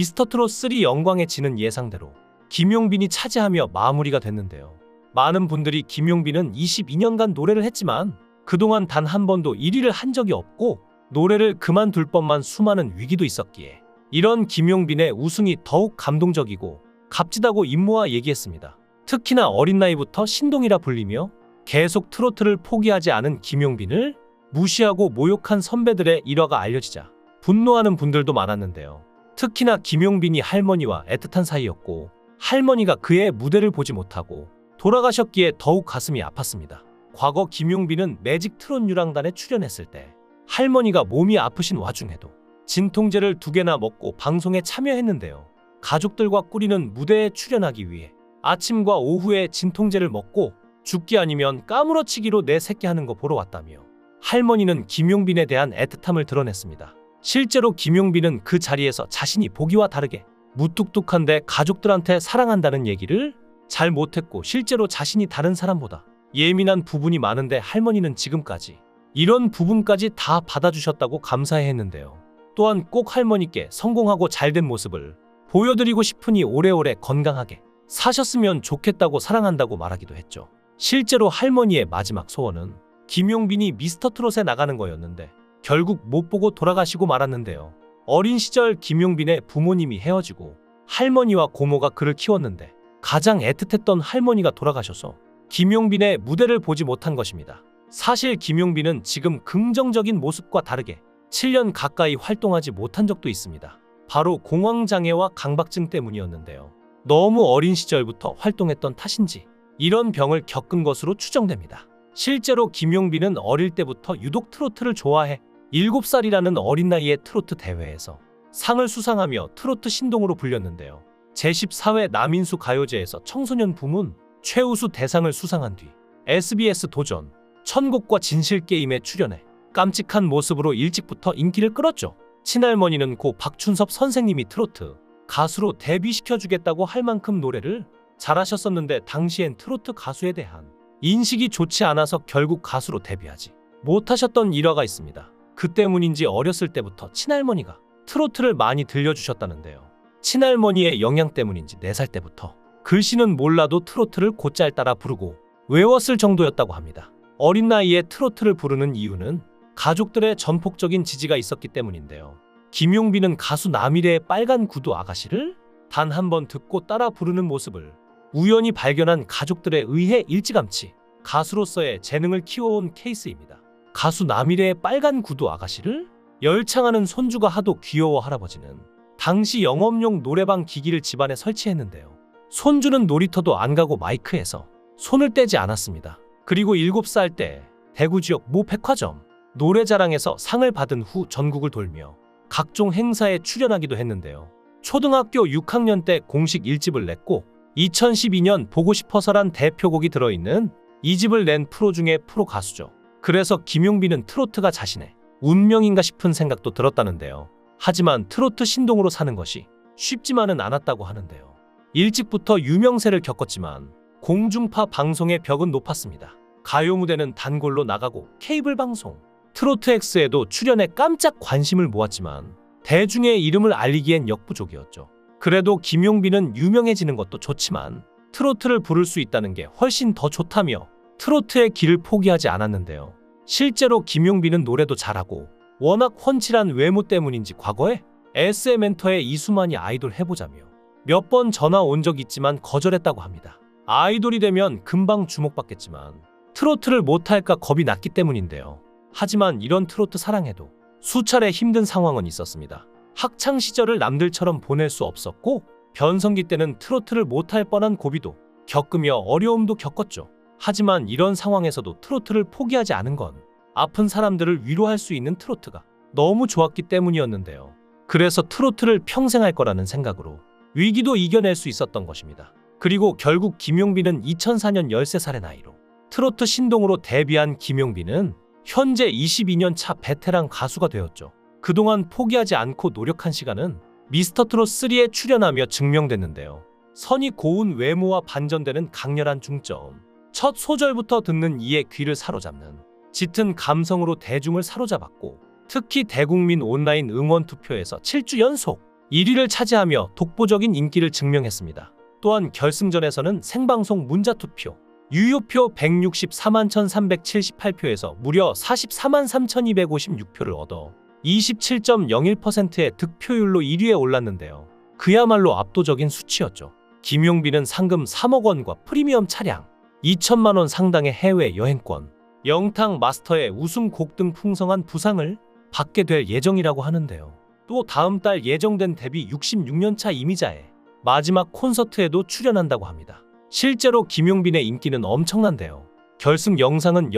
미스터트롯 3 영광의 지는 예상대로 김용빈이 차지하며 마무리가 됐는데요. 많은 분들이 김용빈은 22년간 노래를 했지만 그동안 단 한 번도 1위를 한 적이 없고 노래를 그만둘 뻔한 수많은 위기도 있었기에 이런 김용빈의 우승이 더욱 감동적이고 값지다고 임모와 얘기했습니다. 특히나 어린 나이부터 신동이라 불리며 계속 트로트를 포기하지 않은 김용빈을 무시하고 모욕한 선배들의 일화가 알려지자 분노하는 분들도 많았는데요. 특히나 김용빈이 할머니와 애틋한 사이였고 할머니가 그의 무대를 보지 못하고 돌아가셨기에 더욱 가슴이 아팠습니다. 과거 김용빈은 매직 트롯 유랑단에 출연했을 때 할머니가 몸이 아프신 와중에도 진통제를 2개나 먹고 방송에 참여했는데요. 가족들과 꾸리는 무대에 출연하기 위해 아침과 오후에 진통제를 먹고 죽기 아니면 까무러치기로 내 새끼 하는 거 보러 왔다며 할머니는 김용빈에 대한 애틋함을 드러냈습니다. 실제로 김용빈은 그 자리에서 자신이 보기와 다르게 무뚝뚝한데 가족들한테 사랑한다는 얘기를 잘 못했고 실제로 자신이 다른 사람보다 예민한 부분이 많은데 할머니는 지금까지 이런 부분까지 다 받아주셨다고 감사해했는데요. 또한 꼭 할머니께 성공하고 잘된 모습을 보여드리고 싶으니 오래오래 건강하게 사셨으면 좋겠다고 사랑한다고 말하기도 했죠. 실제로 할머니의 마지막 소원은 김용빈이 미스터트롯에 나가는 거였는데 결국 못 보고 돌아가시고 말았는데요. 어린 시절 김용빈의 부모님이 헤어지고 할머니와 고모가 그를 키웠는데 가장 애틋했던 할머니가 돌아가셔서 김용빈의 무대를 보지 못한 것입니다. 사실 김용빈은 지금 긍정적인 모습과 다르게 7년 가까이 활동하지 못한 적도 있습니다. 바로 공황장애와 강박증 때문이었는데요. 너무 어린 시절부터 활동했던 탓인지 이런 병을 겪은 것으로 추정됩니다. 실제로 김용빈은 어릴 때부터 유독 트로트를 좋아해 7살이라는 어린 나이에 트로트 대회에서 상을 수상하며 트로트 신동으로 불렸는데요. 제14회 남인수 가요제에서 청소년 부문 최우수 대상을 수상한 뒤 SBS 도전, 천국과 진실게임에 출연해 깜찍한 모습으로 일찍부터 인기를 끌었죠. 친할머니는 고 박춘섭 선생님이 트로트 가수로 데뷔시켜주겠다고 할 만큼 노래를 잘하셨었는데 당시엔 트로트 가수에 대한 인식이 좋지 않아서 결국 가수로 데뷔하지 못하셨던 일화가 있습니다. 그 때문인지 어렸을 때부터 친할머니가 트로트를 많이 들려주셨다는데요. 친할머니의 영향 때문인지 4살 때부터 글씨는 몰라도 트로트를 곧잘 따라 부르고 외웠을 정도였다고 합니다. 어린 나이에 트로트를 부르는 이유는 가족들의 전폭적인 지지가 있었기 때문인데요. 김용빈은 가수 남일의 빨간 구두 아가씨를 단 한 번 듣고 따라 부르는 모습을 우연히 발견한 가족들에 의해 일찌감치 가수로서의 재능을 키워온 케이스입니다. 가수 남일의 빨간 구두 아가씨를 열창하는 손주가 하도 귀여워 할아버지는 당시 영업용 노래방 기기를 집안에 설치했는데요. 손주는 놀이터도 안 가고 마이크에서 손을 떼지 않았습니다. 그리고 7살 때 대구 지역 모 백화점 노래자랑에서 상을 받은 후 전국을 돌며 각종 행사에 출연하기도 했는데요. 초등학교 6학년 때 공식 1집을 냈고 2012년 보고 싶어서란 대표곡이 들어있는 2집을 낸 프로 중에 프로 가수죠. 그래서 김용빈은 트로트가 자신의 운명인가 싶은 생각도 들었다는데요. 하지만 트로트 신동으로 사는 것이 쉽지만은 않았다고 하는데요. 일찍부터 유명세를 겪었지만 공중파 방송의 벽은 높았습니다. 가요 무대는 단골로 나가고 케이블 방송, 트로트엑스에도 출연해 깜짝 관심을 모았지만 대중의 이름을 알리기엔 역부족이었죠. 그래도 김용빈은 유명해지는 것도 좋지만 트로트를 부를 수 있다는 게 훨씬 더 좋다며 트로트의 길을 포기하지 않았는데요. 실제로 김용빈은 노래도 잘하고 워낙 훤칠한 외모 때문인지 과거에 SM 엔터의 이수만이 아이돌 해보자며 몇 번 전화 온 적 있지만 거절했다고 합니다. 아이돌이 되면 금방 주목받겠지만 트로트를 못할까 겁이 났기 때문인데요. 하지만 이런 트로트 사랑에도 수차례 힘든 상황은 있었습니다. 학창 시절을 남들처럼 보낼 수 없었고 변성기 때는 트로트를 못할 뻔한 고비도 겪으며 어려움도 겪었죠. 하지만 이런 상황에서도 트로트를 포기하지 않은 건 아픈 사람들을 위로할 수 있는 트로트가 너무 좋았기 때문이었는데요. 그래서 트로트를 평생 할 거라는 생각으로 위기도 이겨낼 수 있었던 것입니다. 그리고 결국 김용빈은 2004년 13살의 나이로 트로트 신동으로 데뷔한 김용빈은 현재 22년 차 베테랑 가수가 되었죠. 그동안 포기하지 않고 노력한 시간은 미스터트롯 3에 출연하며 증명됐는데요. 선이 고운 외모와 반전되는 강렬한 중점, 첫 소절부터 듣는 이의 귀를 사로잡는 짙은 감성으로 대중을 사로잡았고 특히 대국민 온라인 응원 투표에서 7주 연속 1위를 차지하며 독보적인 인기를 증명했습니다. 또한 결승전에서는 생방송 문자투표, 유효표 164만 1378표에서 무려 44만 3256표를 얻어 27.01%의 득표율로 1위에 올랐는데요. 그야말로 압도적인 수치였죠. 김용빈은 상금 3억 원과 프리미엄 차량, 2천만 원 상당의 해외 여행권, 영탁 마스터의 우승곡 등 풍성한 부상을 받게 될 예정이라고 하는데요. 또 다음 달 예정된 데뷔 66년차 이미자의 마지막 콘서트에도 출연한다고 합니다. 실제로 김용빈의 인기는 엄청난데요. 결승 영상은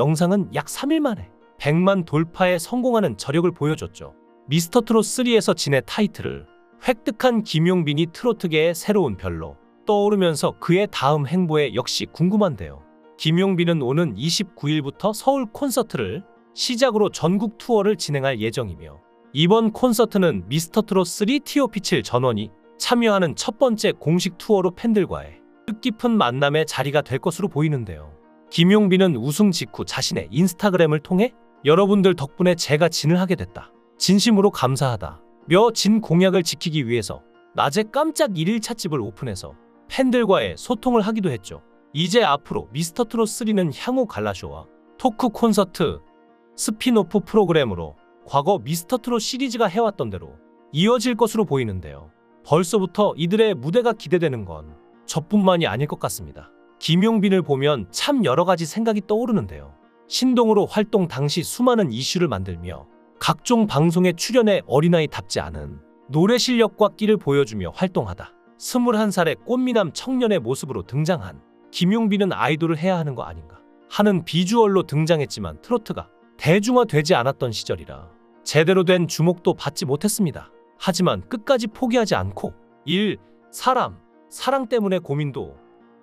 약 3일 만에 100만 돌파에 성공하는 저력을 보여줬죠. 미스터트롯 3에서 진의 타이틀을 획득한 김용빈이 트로트계의 새로운 별로 떠오르면서 그의 다음 행보에 역시 궁금한데요. 김용빈은 오는 29일부터 서울 콘서트를 시작으로 전국 투어를 진행할 예정이며, 이번 콘서트는 미스터트롯 3 TOP7 전원이 참여하는 첫 번째 공식 투어로 팬들과의 뜻깊은 만남의 자리가 될 것으로 보이는데요. 김용빈은 우승 직후 자신의 인스타그램을 통해 여러분들 덕분에 제가 진을 하게 됐다. 진심으로 감사하다. 며 진 공약을 지키기 위해서 낮에 깜짝 1일 찻집을 오픈해서 팬들과의 소통을 하기도 했죠. 이제 앞으로 미스터트롯 3는 향후 갈라쇼와 토크 콘서트, 스피노프 프로그램으로 과거 미스터트롯 시리즈가 해왔던 대로 이어질 것으로 보이는데요. 벌써부터 이들의 무대가 기대되는 건 저뿐만이 아닐 것 같습니다. 김용빈을 보면 참 여러 가지 생각이 떠오르는데요. 신동으로 활동 당시 수많은 이슈를 만들며 각종 방송에 출연해 어린아이답지 않은 노래 실력과 끼를 보여주며 활동하다 21살의 꽃미남 청년의 모습으로 등장한 김용빈은 아이돌을 해야 하는 거 아닌가 하는 비주얼로 등장했지만 트로트가 대중화되지 않았던 시절이라 제대로 된 주목도 받지 못했습니다. 하지만 끝까지 포기하지 않고 사랑 때문에 고민도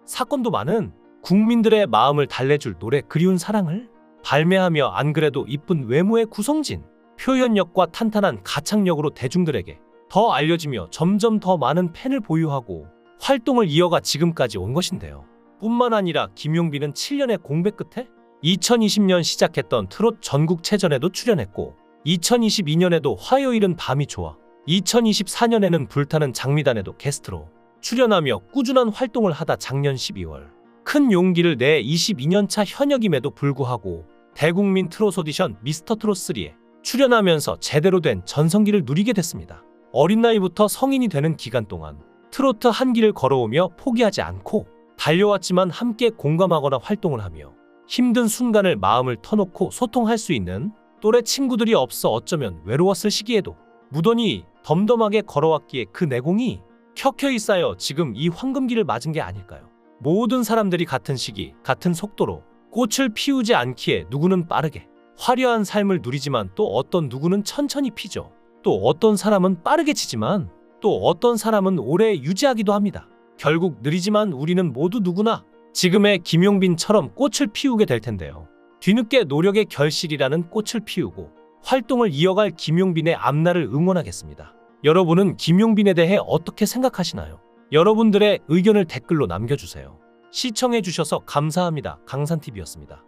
사건도 많은 국민들의 마음을 달래줄 노래 그리운 사랑을 발매하며 안 그래도 이쁜 외모의 구성진, 표현력과 탄탄한 가창력으로 대중들에게 더 알려지며 점점 더 많은 팬을 보유하고 활동을 이어가 지금까지 온 것인데요. 뿐만 아니라 김용빈은 7년의 공백 끝에 2020년 시작했던 트롯 전국체전에도 출연했고, 2022년에도 화요일은 밤이 좋아, 2024년에는 불타는 장미단에도 게스트로 출연하며 꾸준한 활동을 하다 작년 12월 큰 용기를 내 22년차 현역임에도 불구하고 대국민 트롯 오디션 미스터트롯 3에 출연하면서 제대로 된 전성기를 누리게 됐습니다. 어린 나이부터 성인이 되는 기간 동안 트로트 한 길을 걸어오며 포기하지 않고 달려왔지만 함께 공감하거나 활동을 하며 힘든 순간을 마음을 터놓고 소통할 수 있는 또래 친구들이 없어 어쩌면 외로웠을 시기에도 무던히 덤덤하게 걸어왔기에 그 내공이 켜켜이 쌓여 지금 이 황금기를 맞은 게 아닐까요? 모든 사람들이 같은 시기, 같은 속도로 꽃을 피우지 않기에 누구는 빠르게 화려한 삶을 누리지만 또 어떤 누구는 천천히 피죠. 또 어떤 사람은 빠르게 지지만 또 어떤 사람은 오래 유지하기도 합니다. 결국 느리지만 우리는 모두 누구나 지금의 김용빈처럼 꽃을 피우게 될 텐데요. 뒤늦게 노력의 결실이라는 꽃을 피우고 활동을 이어갈 김용빈의 앞날을 응원하겠습니다. 여러분은 김용빈에 대해 어떻게 생각하시나요? 여러분들의 의견을 댓글로 남겨주세요. 시청해주셔서 감사합니다. 강산TV였습니다.